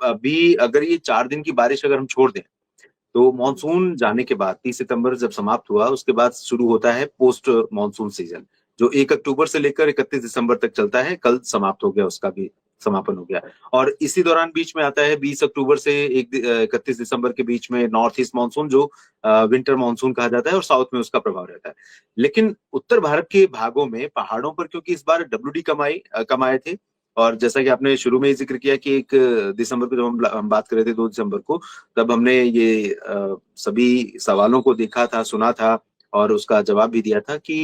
अभी अगर ये 4 दिन की बारिश अगर हम छोड़ दें, तो मॉनसून जाने के बाद 30 सितंबर जब समाप्त हुआ, उसके बाद शुरू होता है पोस्ट मॉनसून सीजन, जो 1 अक्टूबर से लेकर 31 दिसंबर तक चलता है। कल समाप्त हो गया, उसका भी समापन हो गया। और इसी दौरान बीच में आता है 20 अक्टूबर से 31 दिसंबर के बीच में नॉर्थ ईस्ट मॉनसून, जो विंटर मॉनसून कहा जाता है, और साउथ में उसका प्रभाव रहता है। लेकिन उत्तर भारत के भागों में पहाड़ों पर क्योंकि इस बार डब्ल्यूडी कम आए थे, और जैसा कि आपने शुरू में ही जिक्र किया कि 1 दिसंबर को जब हम बात कर रहे थे, 2 दिसंबर को, तब हमने ये सभी सवालों को देखा था, सुना था, और उसका जवाब भी दिया था कि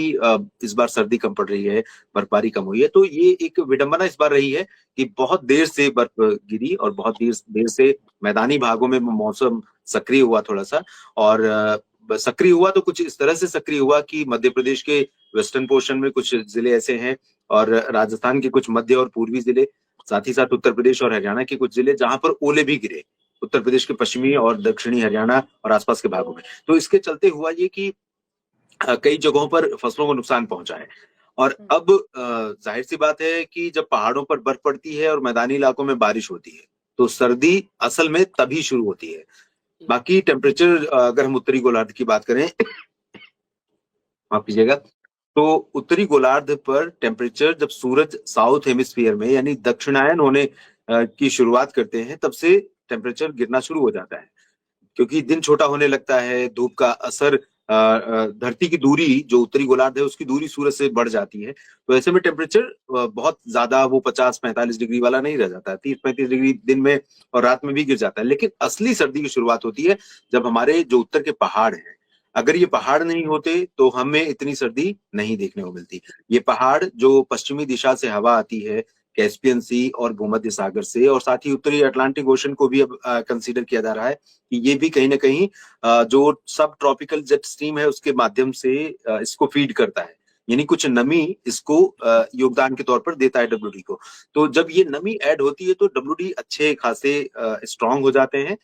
इस बार सर्दी कम पड़ रही है, बर्फबारी कम हुई है। तो ये एक विडंबना इस बार रही है कि बहुत देर से बर्फ गिरी और बहुत देर देर से मैदानी भागों में मौसम सक्रिय हुआ थोड़ा सा। और सक्रिय हुआ तो कुछ इस तरह से सक्रिय हुआ कि मध्य प्रदेश के वेस्टर्न पोर्शन में कुछ जिले ऐसे हैं, और राजस्थान के कुछ मध्य और पूर्वी जिले, साथ ही साथ उत्तर प्रदेश और हरियाणा के कुछ जिले, जहां पर ओले भी गिरे, उत्तर प्रदेश के पश्चिमी और दक्षिणी हरियाणा और आसपास के भागों में। तो इसके चलते हुआ ये कि कई जगहों पर फसलों को नुकसान पहुंचा है। और अब जाहिर सी बात है कि जब पहाड़ों पर बर्फ पड़ती है और मैदानी इलाकों में बारिश होती है, तो सर्दी असल में तभी शुरू होती है। बाकी टेम्परेचर, अगर हम उत्तरी गोलार्ध की बात करें, माफ कीजिएगा, तो उत्तरी गोलार्ध पर टेम्परेचर जब सूरज साउथ हेमिस्फीयर में यानी दक्षिणायन होने की शुरुआत करते हैं, तब से टेम्परेचर गिरना शुरू हो जाता है, क्योंकि दिन छोटा होने लगता है, धूप का असर, धरती की दूरी, जो उत्तरी गोलार्ध है उसकी दूरी सूरज से बढ़ जाती है। तो ऐसे में टेम्परेचर बहुत ज्यादा वो 50-45 डिग्री वाला नहीं रह जाता, 30-35 डिग्री दिन में और रात में भी गिर जाता है। लेकिन असली सर्दी की शुरुआत होती है जब हमारे जो उत्तर के पहाड़ हैं, अगर ये पहाड़ नहीं होते तो हमें इतनी सर्दी नहीं देखने को मिलती। ये पहाड़ जो पश्चिमी दिशा से हवा आती है, कैस्पियन सी और भूमध्य सागर से, और साथ ही उत्तरी अटलांटिक ओशन को भी अब कंसीडर किया जा रहा है कि ये भी कहीं ना कहीं जो सब ट्रॉपिकल जेट स्ट्रीम है उसके माध्यम से इसको फीड करता है, यानी कुछ नमी इसको योगदान के तौर पर देता है डब्ल्यूडी को। तो जब ये नमी ऐड होती है तो डब्ल्यूडी अच्छे खासे स्ट्रांग हो जाते हैं,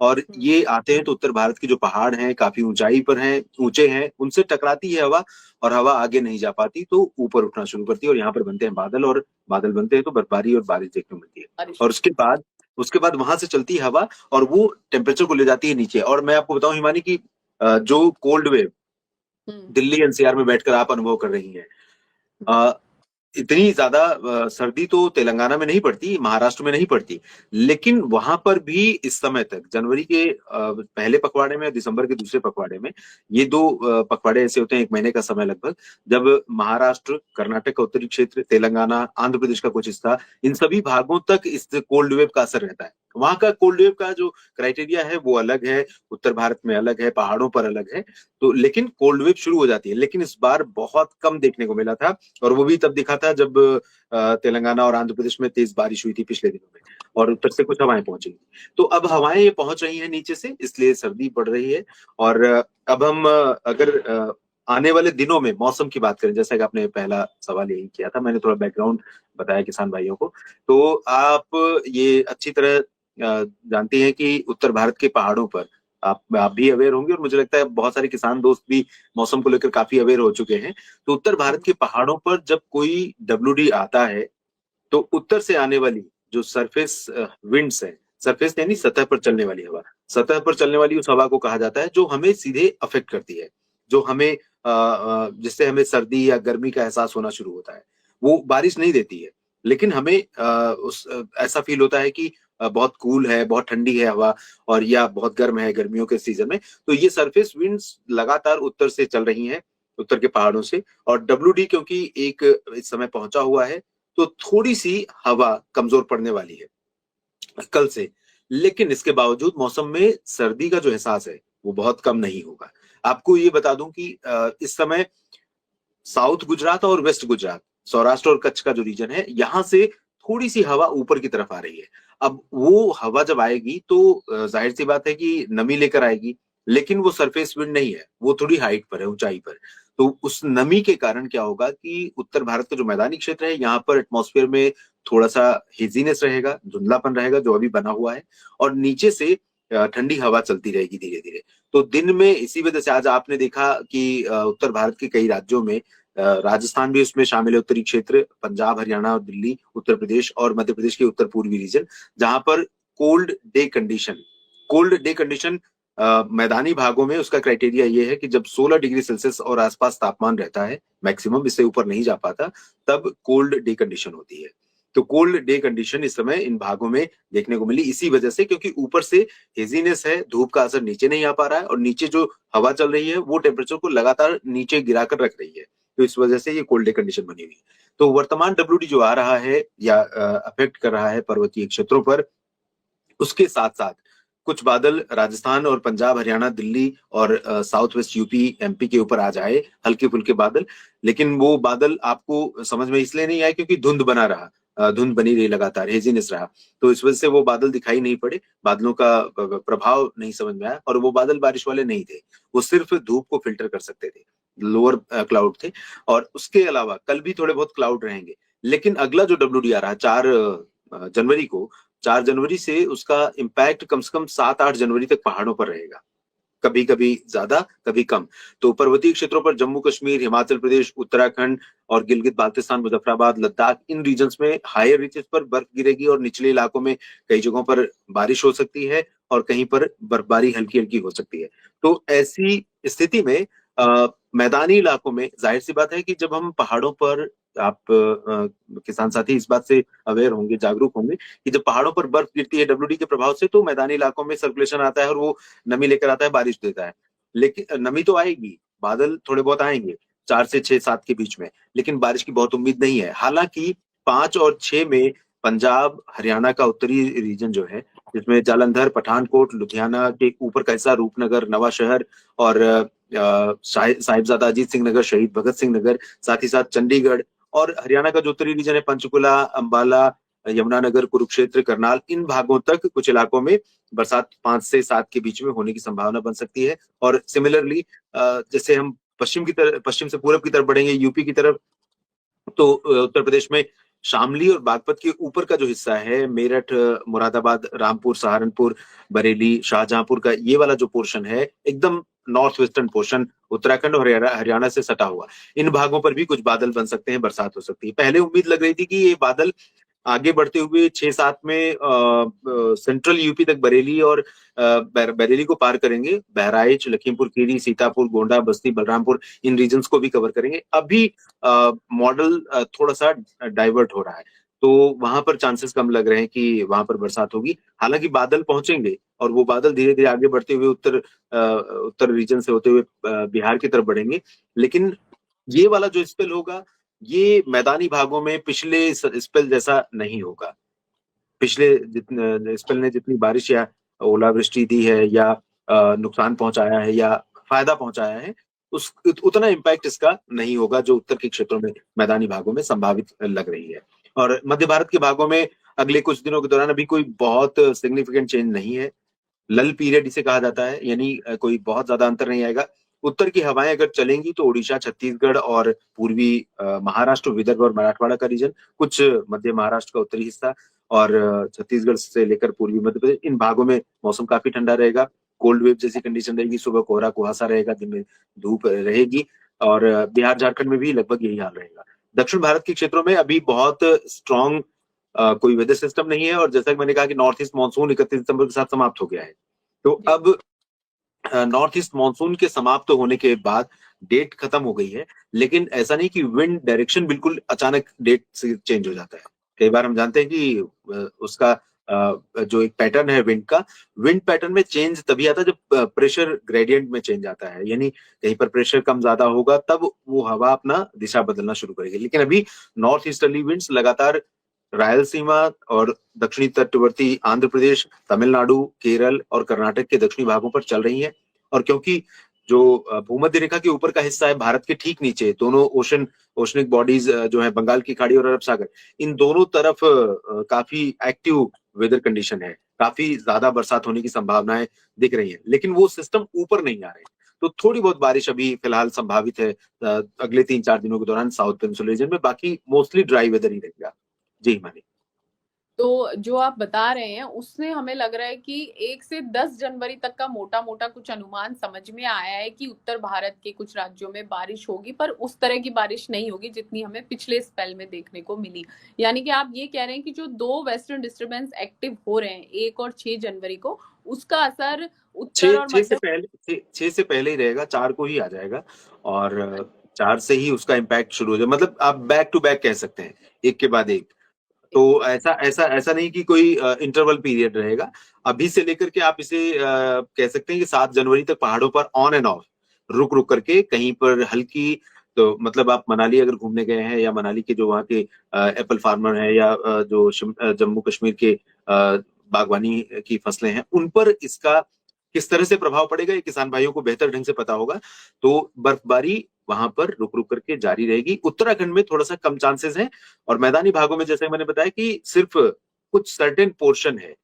और ये आते हैं तो उत्तर भारत के जो पहाड़ हैं काफी ऊंचाई पर हैं, ऊंचे हैं, उनसे टकराती है हवा, और हवा आगे नहीं जा पाती तो ऊपर उठना शुरू करती है, और यहाँ पर बनते हैं बादल, और बादल बनते हैं तो बर्फबारी और बारिश देखने को मिलती है। और उसके बाद वहां से चलती है हवा, और वो टेम्परेचर को ले जाती है नीचे। और मैं आपको बताऊं हिमानी की जो कोल्ड वेव दिल्ली एनसीआर में बैठकर आप अनुभव कर रही हैं, इतनी ज्यादा सर्दी तो तेलंगाना में नहीं पड़ती, महाराष्ट्र में नहीं पड़ती, लेकिन वहां पर भी इस समय तक जनवरी के पहले पखवाड़े में, दिसंबर के दूसरे पखवाड़े में, ये 2 पखवाड़े ऐसे होते हैं 1 महीने का समय लगभग, जब महाराष्ट्र, कर्नाटक का उत्तरी क्षेत्र, तेलंगाना, आंध्र प्रदेश का कुछ हिस्सा, इन सभी भागों तक इस कोल्ड वेव का असर रहता है। वहां का कोल्ड वेव का जो क्राइटेरिया है वो अलग है, उत्तर भारत में अलग है, पहाड़ों पर अलग है। तो लेकिन कोल्ड वेव शुरू हो जाती है, लेकिन इस बार बहुत कम देखने को मिला था, और वो भी तब दिखा था जब तेलंगाना और आंध्र प्रदेश में तेज बारिश हुई थी पिछले दिनों में, और उत्तर से कुछ हवाएं पहुंची। तो अब हवाएं ये पहुंच रही हैं नीचे से, इसलिए सर्दी बढ़ रही है। और अब हम अगर आने वाले दिनों में मौसम की बात करें, जैसा कि आपने पहला सवाल यही किया था, मैंने थोड़ा बैकग्राउंड बताया किसान भाइयों को, तो आप ये अच्छी तरह जानती हैं कि उत्तर भारत के पहाड़ों पर आप भी अवेयर होंगे, और मुझे लगता है बहुत सारे किसान दोस्त भी मौसम को लेकर काफी अवेयर हो चुके हैं। तो उत्तर भारत के पहाड़ों पर जब कोई डब्ल्यूडी आता है, तो उत्तर से आने वाली जो सरफेस विंड्स है, सरफेस यानी सतह पर चलने वाली हवा, सतह पर चलने वाली उस हवा को कहा जाता है जो हमें सीधे अफेक्ट करती है, जो हमें जिससे हमें सर्दी या गर्मी का एहसास होना शुरू होता है। वो बारिश नहीं देती है, लेकिन हमें ऐसा फील होता है कि बहुत कूल है, बहुत ठंडी है हवा, और या बहुत गर्म है गर्मियों के सीजन में। तो ये सरफेस विंड्स लगातार उत्तर से चल रही हैं, उत्तर के पहाड़ों से, और डब्ल्यूडी क्योंकि एक इस समय पहुंचा हुआ है, तो थोड़ी सी हवा कमजोर पड़ने वाली है कल से। लेकिन इसके बावजूद मौसम में सर्दी का जो एहसास है वो बहुत कम नहीं होगा। आपको ये बता दूं कि इस समय साउथ गुजरात और वेस्ट गुजरात, सौराष्ट्र और कच्छ का जो रीजन है, यहां से थोड़ी सी हवा ऊपर की तरफ आ रही है। अब वो हवा जब आएगी तो जाहिर सी बात है कि नमी लेकर आएगी, लेकिन वो सरफेस विंड नहीं है, वो थोड़ी हाइट पर है, ऊंचाई पर। तो उस नमी के कारण क्या होगा कि उत्तर भारत का जो मैदानी क्षेत्र है, यहाँ पर एटमॉस्फेयर में थोड़ा सा हेजीनेस रहेगा, धुंधलापन रहेगा जो अभी बना हुआ है, और नीचे से ठंडी हवा चलती रहेगी धीरे धीरे। तो दिन में इसी वजह से आज आपने देखा कि उत्तर भारत के कई राज्यों में, राजस्थान भी उसमें शामिल है, उत्तरी क्षेत्र, पंजाब, हरियाणा और दिल्ली, उत्तर प्रदेश और मध्य प्रदेश के उत्तर पूर्वी रीजन, जहां पर cold day condition. Cold day condition मैदानी भागों में उसका क्राइटेरिया ये है कि जब 16 डिग्री सेल्सियस और आसपास तापमान रहता है, मैक्सिमम इससे ऊपर नहीं जा पाता, तब कोल्ड डे कंडीशन होती है। तो कोल्ड डे कंडीशन इस समय इन भागों में देखने को मिली इसी वजह से, क्योंकि ऊपर से हेजीनेस है, धूप का असर नीचे नहीं आ पा रहा है, और नीचे जो हवा चल रही है वो टेम्परेचर को लगातार नीचे गिराकर रख रही है। तो इस वजह से ये कोल्ड डे कंडीशन बनी हुई है। तो वर्तमान डब्ल्यूडी जो आ रहा है या अफेक्ट कर रहा है पर्वतीय क्षेत्रों पर, उसके साथ साथ कुछ बादल राजस्थान और पंजाब, हरियाणा, दिल्ली और साउथ वेस्ट यूपी, एमपी के ऊपर आ जाए, हल्के फुल्के बादल। लेकिन वो बादल आपको समझ में इसलिए नहीं आए क्योंकि धुंध बना रहा, धुंध बनी रही, लगातार हेजीनेस रहा। तो इस वजह से वो बादल दिखाई नहीं पड़े, बादलों का प्रभाव नहीं समझ में आया, और वो बादल बारिश वाले नहीं थे, वो सिर्फ धूप को फिल्टर कर सकते थे, लोअर क्लाउड थे। और उसके अलावा कल भी थोड़े बहुत क्लाउड रहेंगे। लेकिन अगला जो डब्ल्यूडी आ रहा है 4 जनवरी को, 4 जनवरी से उसका इम्पैक्ट कम से कम 7-8 जनवरी तक पहाड़ों पर रहेगा, कभी कभी ज्यादा कभी कम। तो पर्वतीय क्षेत्रों पर जम्मू कश्मीर, हिमाचल प्रदेश, उत्तराखंड और गिलगित बाल्टिस्तान, मुजफ्फराबाद, लद्दाख, इन रीजन्स में हायर रीचेस पर बर्फ गिरेगी, और निचले इलाकों में कई जगहों पर बारिश हो सकती है, और कहीं पर बर्फबारी हल्की हल्की हो सकती है। तो ऐसी स्थिति में मैदानी इलाकों में जाहिर सी बात है कि जब हम पहाड़ों पर, आप किसान साथी इस बात से अवेयर होंगे, जागरूक होंगे कि जब पहाड़ों पर बर्फ गिरती है डब्ल्यूडी के प्रभाव से, तो मैदानी इलाकों में सर्कुलेशन आता है और वो नमी लेकर आता है, बारिश देता है। लेकिन नमी तो आएगी, बादल थोड़े बहुत आएंगे 4 से 6, 7 के बीच में, लेकिन बारिश की बहुत उम्मीद नहीं है। हालांकि 5 और 6 में पंजाब, हरियाणा का उत्तरी रीजन जो है, जिसमें जालंधर, पठानकोट, लुधियाना के ऊपर का हिस्सा, रूपनगर, नवा शहर और साहिबजादा अजीत सिंह नगर, शहीद भगत सिंह नगर, साथ ही साथ चंडीगढ़, और हरियाणा का जो उत्तरी रीजन है, पंचकुला, अंबाला, यमुनानगर, कुरुक्षेत्र, करनाल, इन भागों तक कुछ इलाकों में बरसात 5 से 7 के बीच में होने की संभावना बन सकती है। और सिमिलरली जैसे हम पश्चिम से पूरब की तरफ बढ़ेंगे, यूपी की तरफ, तो उत्तर प्रदेश में शामली और बागपत के ऊपर का जो हिस्सा है, मेरठ, मुरादाबाद, रामपुर, सहारनपुर, बरेली, शाहजहांपुर का ये वाला जो पोर्शन है, एकदम नॉर्थ वेस्टर्न पोर्शन, उत्तराखंड और हरियाणा से सटा हुआ, इन भागों पर भी कुछ बादल बन सकते हैं, बरसात हो सकती है। पहले उम्मीद लग रही थी कि ये बादल आगे बढ़ते हुए 6-7 में सेंट्रल यूपी तक, बरेली और बरेली को पार करेंगे, बहराइच, लखीमपुर खीरी, सीतापुर, गोंडा, बस्ती, बलरामपुर, इन रीजन्स को भी कवर करेंगे। अभी मॉडल थोड़ा सा डाइवर्ट हो रहा है, तो वहां पर चांसेस कम लग रहे हैं कि वहां पर बरसात होगी। हालांकि बादल पहुंचेंगे, और वो बादल धीरे धीरे आगे बढ़ते हुए उत्तर रीजन से होते हुए बिहार की तरफ बढ़ेंगे। लेकिन ये वाला जो स्पेल होगा, ये मैदानी भागों में पिछले स्पेल जैसा नहीं होगा। पिछले जितने स्पेल ने जितनी बारिश या ओलावृष्टि दी है, या नुकसान पहुंचाया है, या फायदा पहुंचाया है, उस उतना इम्पैक्ट इसका नहीं होगा जो उत्तर के क्षेत्रों में, मैदानी भागों में संभावित लग रही है। और मध्य भारत के भागों में अगले कुछ दिनों के दौरान अभी कोई बहुत सिग्निफिकेंट चेंज नहीं है। लल पीरियड इसे कहा जाता है, यानी कोई बहुत ज्यादा अंतर नहीं आएगा। उत्तर की हवाएं अगर चलेंगी तो ओडिशा, छत्तीसगढ़ और पूर्वी महाराष्ट्र, विदर्भ और मराठवाड़ा का रीजन, कुछ मध्य महाराष्ट्र का उत्तरी हिस्सा, और छत्तीसगढ़ से लेकर पूर्वी मध्य प्रदेश, इन भागों में मौसम काफी ठंडा रहेगा। कोल्ड वेव जैसी कंडीशन रहेगी, सुबह कोहरा कुहासा रहेगा, दिन में धूप रहेगी, और बिहार झारखंड में भी लगभग यही हाल रहेगा। दक्षिण भारत के क्षेत्रों में अभी बहुत स्ट्रॉन्ग कोई वेदर सिस्टम नहीं है, और जैसा कि मैंने कहा कि नॉर्थ ईस्ट मानसून 31 दिसंबर के साथ समाप्त हो गया है। तो अब नॉर्थ ईस्ट मानसून के समाप्त होने के बाद डेट खत्म हो गई है, लेकिन ऐसा नहीं कि विंड डायरेक्शन बिल्कुल अचानक डेट से चेंज हो जाता है। कई बार हम जानते हैं कि उसका जो एक पैटर्न है विंड का, विंड पैटर्न में चेंज तभी आता है जब प्रेशर ग्रेडियंट में चेंज आता है, यानी कहीं पर प्रेशर कम ज्यादा होगा तब वो हवा अपना दिशा बदलना शुरू करेगी। लेकिन अभी नॉर्थ ईस्टर्ली विंड्स लगातार रायलसीमा और दक्षिणी तटवर्ती आंध्र प्रदेश, तमिलनाडु, केरल और कर्नाटक के दक्षिणी भागों पर चल रही है। और क्योंकि जो भूमध्य रेखा के ऊपर का हिस्सा है भारत के ठीक नीचे, दोनों ओशनिक बॉडीज जो है, बंगाल की खाड़ी और अरब सागर, इन दोनों तरफ काफी एक्टिव वेदर कंडीशन है, काफी ज्यादा बरसात होने की संभावनाएं दिख रही है। लेकिन वो सिस्टम ऊपर नहीं आ रहे, तो थोड़ी बहुत बारिश अभी फिलहाल संभावित है अगले 3-4 दिनों के दौरान साउथ पेनिनसुला रीजन में। बाकी मोस्टली ड्राई वेदर ही रहेगा। जी मानी। तो जो आप बता रहे हैं उससे हमें लग रहा है कि 1 से 10 जनवरी तक का मोटा मोटा कुछ अनुमान समझ में आया है कि उत्तर भारत के कुछ राज्यों में बारिश होगी, पर उस तरह की बारिश नहीं होगी जितनी हमें पिछले स्पेल में देखने को मिली। यानी कि आप ये कह रहे हैं कि जो 2 वेस्टर्न डिस्टर्बेंस एक्टिव हो रहे हैं 1 और 6 जनवरी को, उसका असर उत्तर और मध्य। छह से पहले ही रहेगा, 4 को ही आ जाएगा। और 4 से ही उसका इम्पैक्ट शुरू हो जाए, मतलब आप बैक टू बैक कह सकते हैं, एक के बाद एक। तो ऐसा ऐसा ऐसा नहीं कि कोई इंटरवल पीरियड रहेगा। अभी से लेकर के आप इसे कह सकते हैं कि 7 जनवरी तक पहाड़ों पर ऑन एंड ऑफ, रुक रुक करके कहीं पर हल्की। तो मतलब आप मनाली अगर घूमने गए हैं, या मनाली के जो वहाँ के एप्पल फार्मर हैं, या जो जम्मू कश्मीर के बागवानी की फसलें हैं, उन पर इसका किस तरह से प्रभाव पड़ेगा ये किसान भाइयों को बेहतर ढंग से पता होगा। तो बर्फबारी वहां पर रुक रुक करके जारी रहेगी। उत्तराखंड में थोड़ा सा कम चांसेस है, और मैदानी भागों में जैसे मैंने बताया कि सिर्फ कुछ सर्टेन पोर्शन है,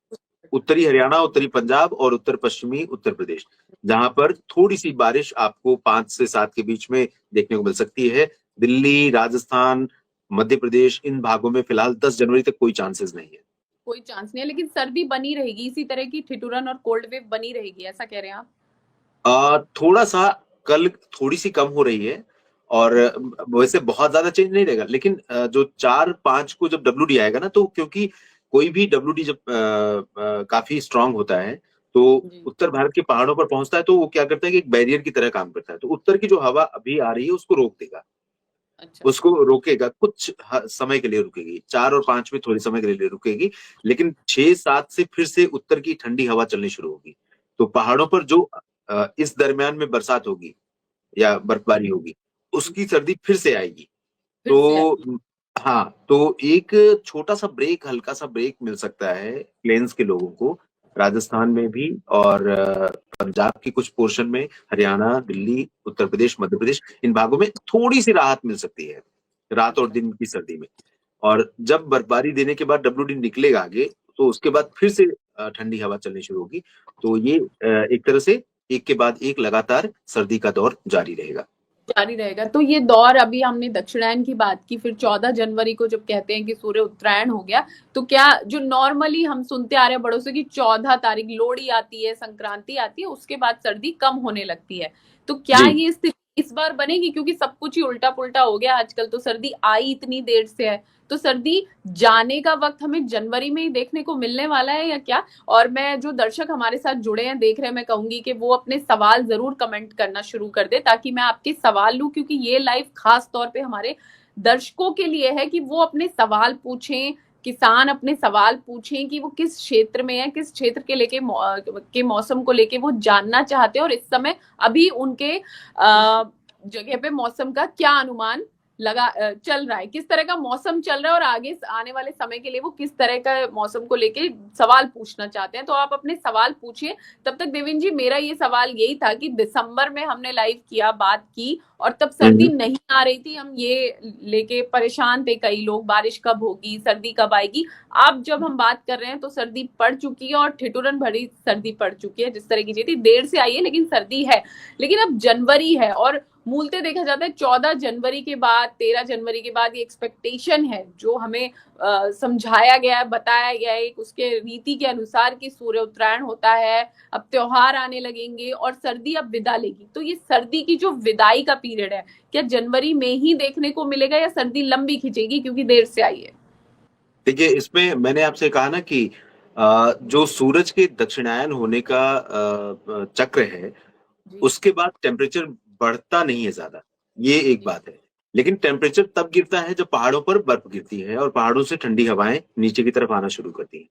उत्तरी हरियाणा, उत्तरी पंजाब और उत्तर पश्चिमी उत्तर प्रदेश, जहां पर थोड़ी सी बारिश आपको 5 से 7 के बीच में देखने को मिल सकती है। दिल्ली, राजस्थान, मध्य प्रदेश, इन भागों में फिलहाल 10 जनवरी तक कोई चांसेस नहीं है। कोई चांस नहीं है, लेकिन सर्दी बनी रहेगी, इसी तरह की ठिठुरन और कोल्ड वेव बनी रहेगी, ऐसा कह रहे हैं आप? थोड़ा सा कल थोड़ी सी कम हो रही है, और वैसे बहुत ज्यादा चेंज नहीं रहेगा, लेकिन जो 4-5 को जब डब्ल्यू आएगा ना, तो क्योंकि कोई भी डब्ल्यू जब काफी स्ट्रांग होता है, तो जी। उत्तर भारत के पहाड़ों पर पहुंचता है, तो वो क्या करता है कि एक बैरियर की तरह काम करता है, तो उत्तर की जो हवा अभी आ रही है उसको रोक देगा। अच्छा। उसको रोकेगा, कुछ समय के लिए रुकेगी, 4 और 5 में थोड़ी समय के लिए रुकेगी, लेकिन 6-7 से फिर से उत्तर की ठंडी हवा चलनी शुरू होगी। तो पहाड़ों पर जो इस दरमियान में बरसात होगी या बर्फबारी होगी, उसकी सर्दी फिर से आएगी। फिर से आएगी। तो हाँ, तो एक छोटा सा ब्रेक, हल्का सा ब्रेक मिल सकता है प्लेन्स के लोगों को, राजस्थान में भी, और पंजाब की कुछ पोर्शन में, हरियाणा, दिल्ली, उत्तर प्रदेश, मध्य प्रदेश, इन भागों में थोड़ी सी राहत मिल सकती है रात और अच्छा। दिन की सर्दी में। और जब बर्फबारी देने के बाद डब्ल्यू डी निकलेगा आगे, तो उसके बाद फिर से ठंडी हवा चलनी शुरू होगी। तो ये एक तरह से एक के बाद एक लगातार सर्दी का दौर जारी रहेगा। जारी रहेगा। तो ये दौर, अभी हमने दक्षिणायन की बात की, फिर 14 जनवरी को जब कहते हैं कि सूर्य उत्तरायण हो गया, तो क्या जो नॉर्मली हम सुनते आ रहे हैं बड़ों से कि 14 तारीख लोहड़ी आती है, संक्रांति आती है, उसके बाद सर्दी कम होने लगती है, तो क्या जी ये स्थिति इस बार बनेगी? क्योंकि सब कुछ ही उल्टा पुल्टा हो गया आजकल, तो सर्दी आई इतनी देर से है, तो सर्दी जाने का वक्त हमें जनवरी में ही देखने को मिलने वाला है या क्या? और मैं, जो दर्शक हमारे साथ जुड़े हैं देख रहे हैं, मैं कहूंगी कि वो अपने सवाल जरूर कमेंट करना शुरू कर दे, ताकि मैं आपके सवाल लूं, क्योंकि ये लाइव खास तौर पे हमारे दर्शकों के लिए है कि वो अपने सवाल पूछें, किसान अपने सवाल पूछें कि वो किस क्षेत्र में है, किस क्षेत्र के लेके के मौसम को लेके वो जानना चाहते हैं, और इस समय अभी उनके जगह पे मौसम का क्या अनुमान चल रहा है, किस तरह का मौसम चल रहा है, और आगे आने वाले समय के लिए वो किस तरह का मौसम को लेके सवाल पूछना चाहते हैं। तो आप अपने सवाल पूछिए। तब तक देवेंद्र जी, मेरा ये सवाल यही था कि दिसंबर में हमने लाइव किया, बात की, और तब सर्दी नहीं आ रही थी, हम ये लेके परेशान थे कई लोग, बारिश कब होगी, सर्दी कब आएगी। अब जब हम बात कर रहे हैं तो सर्दी पड़ चुकी है, और ठिठुरन भरी सर्दी पड़ चुकी है, जिस तरह की थी, देर से आई है लेकिन सर्दी है। लेकिन अब जनवरी है, और मूलते देखा जाता है 14 जनवरी के बाद, 13 जनवरी के बाद ये एक्सपेक्टेशन है जो हमें समझाया गया है, बताया गया है, उसके रीति के अनुसार कि सूर्य उत्तरायण होता है, अब त्योहार आने लगेंगे और सर्दी अब विदा लेगी। तो ये सर्दी की जो विदाई का पीरियड है, क्या जनवरी में ही देखने को मिलेगा, या सर्दी लंबी खिंचेगी क्योंकि देर से आई है? देखिए, इसमें मैंने आपसे कहा ना कि जो सूरज के दक्षिणायन होने का चक्र है, जी। उसके बाद टेम्परेचर बढ़ता नहीं है ज्यादा, ये एक जी। बात है। लेकिन टेम्परेचर तब गिरता है जब पहाड़ों पर बर्फ गिरती है और पहाड़ों से ठंडी हवाएं नीचे की तरफ आना शुरू करती हैं।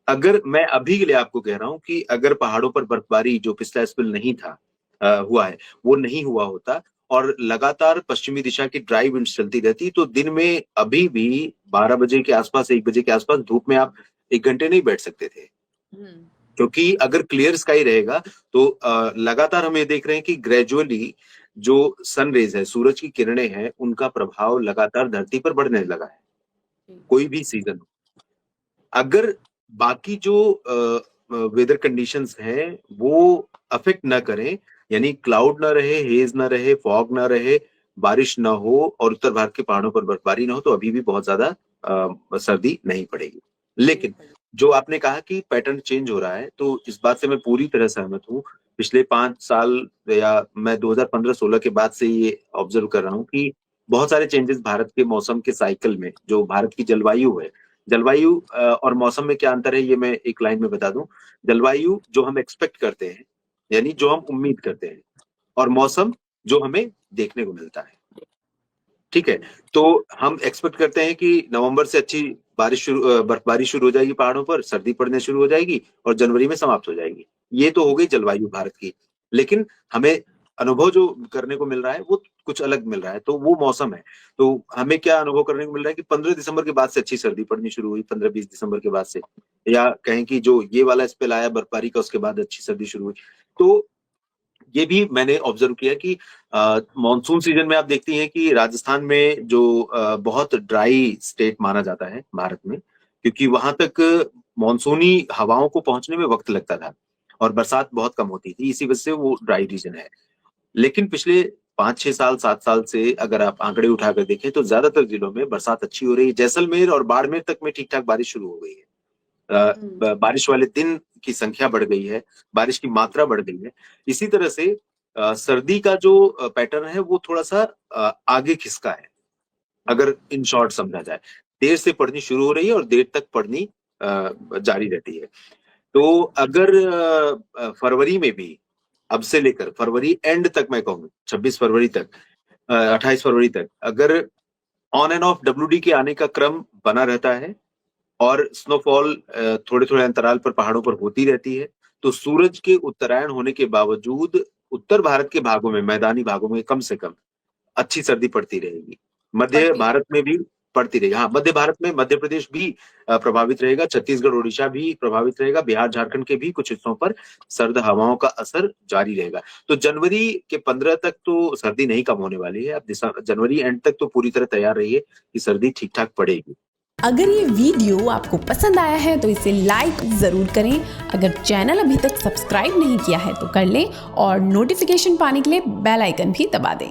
अगर मैं अभी के लिए आपको कह रहा हूं कि अगर पहाड़ों पर बर्फबारी जो पिछला स्पेल नहीं था, हुआ है, वो नहीं हुआ होता, और लगातार पश्चिमी दिशा की ड्राई विंड्स चलती रहती, तो दिन में अभी भी 12 बजे के आसपास, 1 बजे के आसपास धूप में आप 1 घंटे नहीं बैठ सकते थे। हम्म। क्योंकि अगर क्लियर स्काई रहेगा, तो लगातार हम ये देख रहे हैं कि ग्रेजुअली जो सन रेज है, सूरज की किरणें हैं, उनका प्रभाव लगातार धरती पर बढ़ने लगा है, कोई भी सीजन हो। अगर बाकी जो वेदर कंडीशंस हैं वो अफेक्ट ना करें, यानी क्लाउड ना रहे, हेज ना रहे, फॉग ना रहे, बारिश ना हो, और उत्तर भारत के पहाड़ों पर बर्फबारी ना हो, तो अभी भी बहुत ज्यादा सर्दी नहीं पड़ेगी। लेकिन जो आपने कहा कि पैटर्न चेंज हो रहा है, तो इस बात से मैं पूरी तरह सहमत हूँ। पिछले 5 साल या मैं 2015-16 के बाद से ये ऑब्जर्व कर रहा हूँ कि बहुत सारे चेंजेस भारत के मौसम के साइकिल में, जो भारत की जलवायु है, जलवायु और मौसम में क्या अंतर है, ये मैं एक लाइन में बता दूं। जलवायु जो हम एक्सपेक्ट करते हैं, यानी जो हम उम्मीद करते हैं, और मौसम जो हमें देखने को मिलता है। ठीक है, तो हम एक्सपेक्ट करते हैं कि नवंबर से अच्छी बर्फबारी शुरू हो जाएगी पहाड़ों पर, सर्दी पड़ने शुरू हो जाएगी और जनवरी में समाप्त हो जाएगी। ये तो हो गई जलवायु भारत की। लेकिन हमें अनुभव जो करने को मिल रहा है वो कुछ अलग मिल रहा है, तो वो मौसम है। तो हमें क्या अनुभव करने को मिल रहा है कि 15 दिसंबर के बाद से अच्छी सर्दी पड़नी शुरू हुई, 15-20 दिसंबर के बाद से, या कहें कि जो ये वाला स्पेल आया बर्फबारी का, उसके बाद अच्छी सर्दी शुरू हुई। तो ये भी मैंने ऑब्जर्व किया कि मॉनसून सीजन में आप देखती हैं कि राजस्थान में जो बहुत ड्राई स्टेट माना जाता है भारत में, क्योंकि वहां तक मॉनसूनी हवाओं को पहुंचने में वक्त लगता था और बरसात बहुत कम होती थी, इसी वजह से वो ड्राई रीजन है। लेकिन पिछले 5-6 साल 7 साल से अगर आप आंकड़े उठाकर देखें तो ज्यादातर जिलों में बरसात अच्छी हो रही है। जैसलमेर और बाड़मेर तक में ठीक ठाक बारिश शुरू हो गई है। बारिश वाले दिन की संख्या बढ़ गई है, बारिश की मात्रा बढ़ गई है। इसी तरह से सर्दी का जो पैटर्न है वो थोड़ा सा आगे खिसका है, अगर इन शॉर्ट समझा जाए। देर से पड़नी शुरू हो रही है और देर तक पड़नी जारी रहती है। तो अगर फरवरी में भी, अब से लेकर फरवरी एंड तक, मैं कहूँ 26 फरवरी तक, 28 फरवरी तक, अगर ऑन एंड ऑफ WD के आने का क्रम बना रहता है और स्नोफॉल थोड़े थोड़े अंतराल पर पहाड़ों पर होती रहती है, तो सूरज के उत्तरायण होने के बावजूद उत्तर भारत के भागों में, मैदानी भागों में कम से कम अच्छी सर्दी पड़ती रहेगी। मध्य भारत में भी पड़ती रहेगी। हाँ, मध्य भारत में मध्य प्रदेश भी प्रभावित रहेगा, छत्तीसगढ़ उड़ीसा भी प्रभावित रहेगा, बिहार झारखंड के भी कुछ हिस्सों पर सर्द हवाओं का असर जारी रहेगा। तो जनवरी के 15 तक तो सर्दी नहीं कम होने वाली है। अब जनवरी एंड तक तो पूरी तरह तैयार रहिए कि सर्दी ठीक ठाक पड़ेगी। अगर ये वीडियो आपको पसंद आया है तो इसे लाइक ज़रूर करें। अगर चैनल अभी तक सब्सक्राइब नहीं किया है तो कर लें और नोटिफिकेशन पाने के लिए बेल आइकन भी दबा दें।